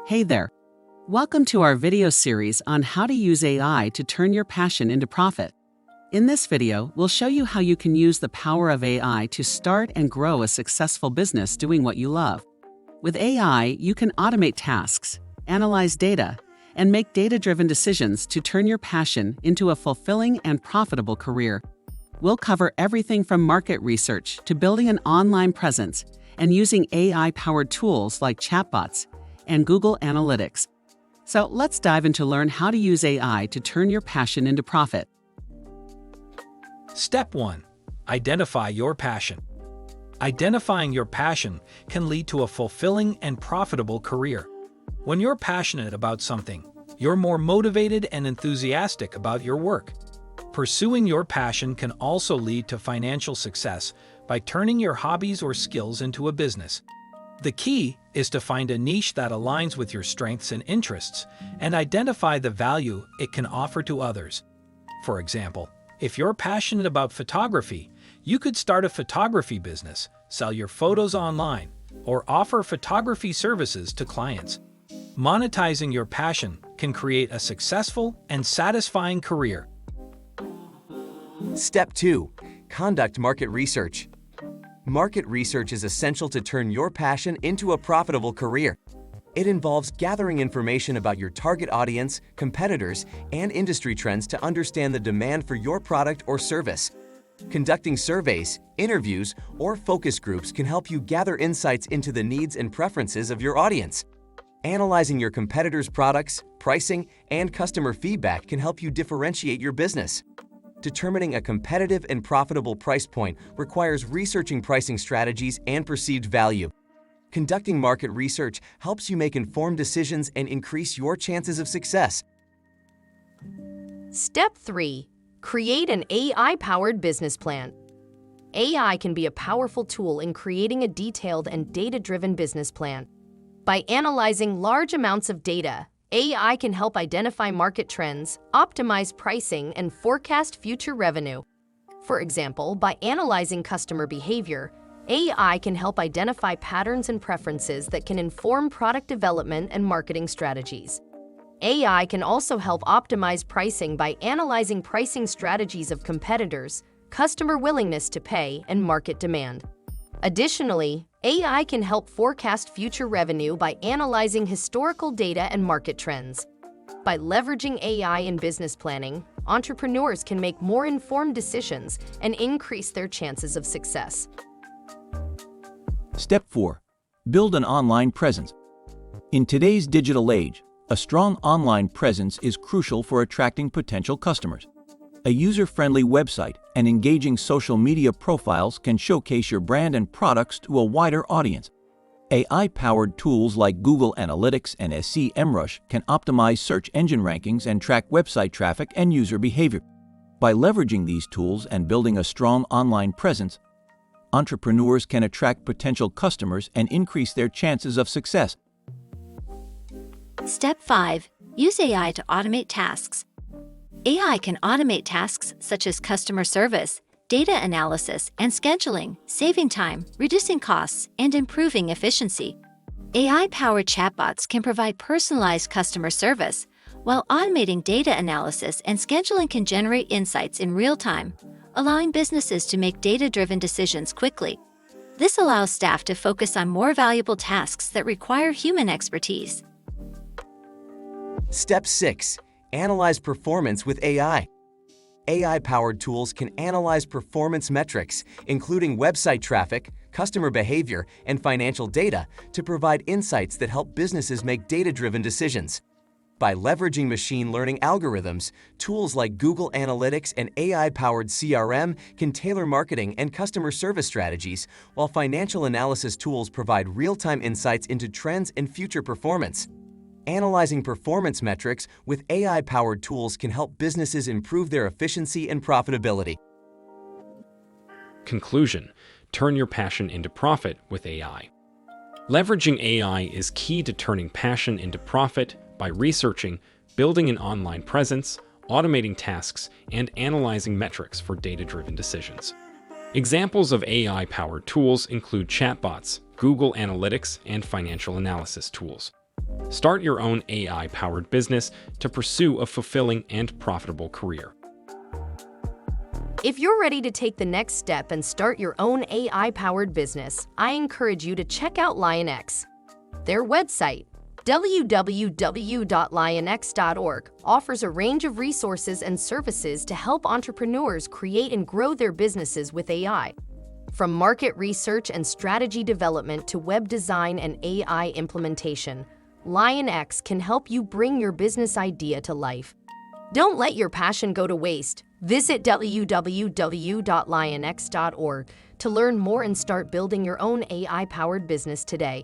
Hey there. Welcome to our video series on how to use AI to turn your passion into profit. In this video, we'll show you how you can use the power of AI to start and grow a successful business doing what you love. With AI, you can automate tasks, analyze data, and make data-driven decisions to turn your passion into a fulfilling and profitable career. We'll cover everything from market research to building an online presence and using AI-powered tools like chatbots and Google Analytics. So let's dive in to learn how to use AI to turn your passion into profit. Step 1. Identify your passion. Identifying your passion can lead to a fulfilling and profitable career. When you're passionate about something, you're more motivated and enthusiastic about your work. Pursuing your passion can also lead to financial success by turning your hobbies or skills into a business. The key is to find a niche that aligns with your strengths and interests and identify the value it can offer to others. For example, if you're passionate about photography, you could start a photography business, sell your photos online, or offer photography services to clients. Monetizing your passion can create a successful and satisfying career. Step 2. Conduct market research. Market research is essential to turn your passion into a profitable career. It involves gathering information about your target audience, competitors, and industry trends to understand the demand for your product or service. Conducting surveys, interviews, or focus groups can help you gather insights into the needs and preferences of your audience. Analyzing your competitors' products, pricing, and customer feedback can help you differentiate your business. Determining a competitive and profitable price point requires researching pricing strategies and perceived value. Conducting market research helps you make informed decisions and increase your chances of success. Step 3. Create an AI-powered business plan. AI can be a powerful tool in creating a detailed and data-driven business plan. By analyzing large amounts of data, AI can help identify market trends, optimize pricing, and forecast future revenue. For example, by analyzing customer behavior, AI can help identify patterns and preferences that can inform product development and marketing strategies. AI can also help optimize pricing by analyzing pricing strategies of competitors, customer willingness to pay, and market demand. Additionally, AI can help forecast future revenue by analyzing historical data and market trends. By leveraging AI in business planning, entrepreneurs can make more informed decisions and increase their chances of success. Step 4. Build an online presence. In today's digital age, a strong online presence is crucial for attracting potential customers. A user-friendly website and engaging social media profiles can showcase your brand and products to a wider audience. AI-powered tools like Google Analytics and SEMrush can optimize search engine rankings and track website traffic and user behavior. By leveraging these tools and building a strong online presence, entrepreneurs can attract potential customers and increase their chances of success. Step 5. Use AI to automate tasks. AI can automate tasks such as customer service, data analysis, and scheduling, saving time, reducing costs, and improving efficiency. AI-powered chatbots can provide personalized customer service, while automating data analysis and scheduling can generate insights in real time, allowing businesses to make data-driven decisions quickly. This allows staff to focus on more valuable tasks that require human expertise. Step 6. Analyze performance with AI. AI-powered tools can analyze performance metrics, including website traffic, customer behavior, and financial data, to provide insights that help businesses make data-driven decisions. By leveraging machine learning algorithms, tools like Google Analytics and AI-powered CRM can tailor marketing and customer service strategies, while financial analysis tools provide real-time insights into trends and future performance. Analyzing performance metrics with AI-powered tools can help businesses improve their efficiency and profitability. Conclusion: turn your passion into profit with AI. Leveraging AI is key to turning passion into profit by researching, building an online presence, automating tasks, and analyzing metrics for data-driven decisions. Examples of AI-powered tools include chatbots, Google Analytics, and financial analysis tools. Start your own AI-powered business to pursue a fulfilling and profitable career. If you're ready to take the next step and start your own AI-powered business, I encourage you to check out Lyon X. Their website, www.lyonx.org, offers a range of resources and services to help entrepreneurs create and grow their businesses with AI. From market research and strategy development to web design and AI implementation, Lyon X can help you bring your business idea to life. Don't let your passion go to waste. Visit www.lyonx.org to learn more and start building your own AI-powered business today.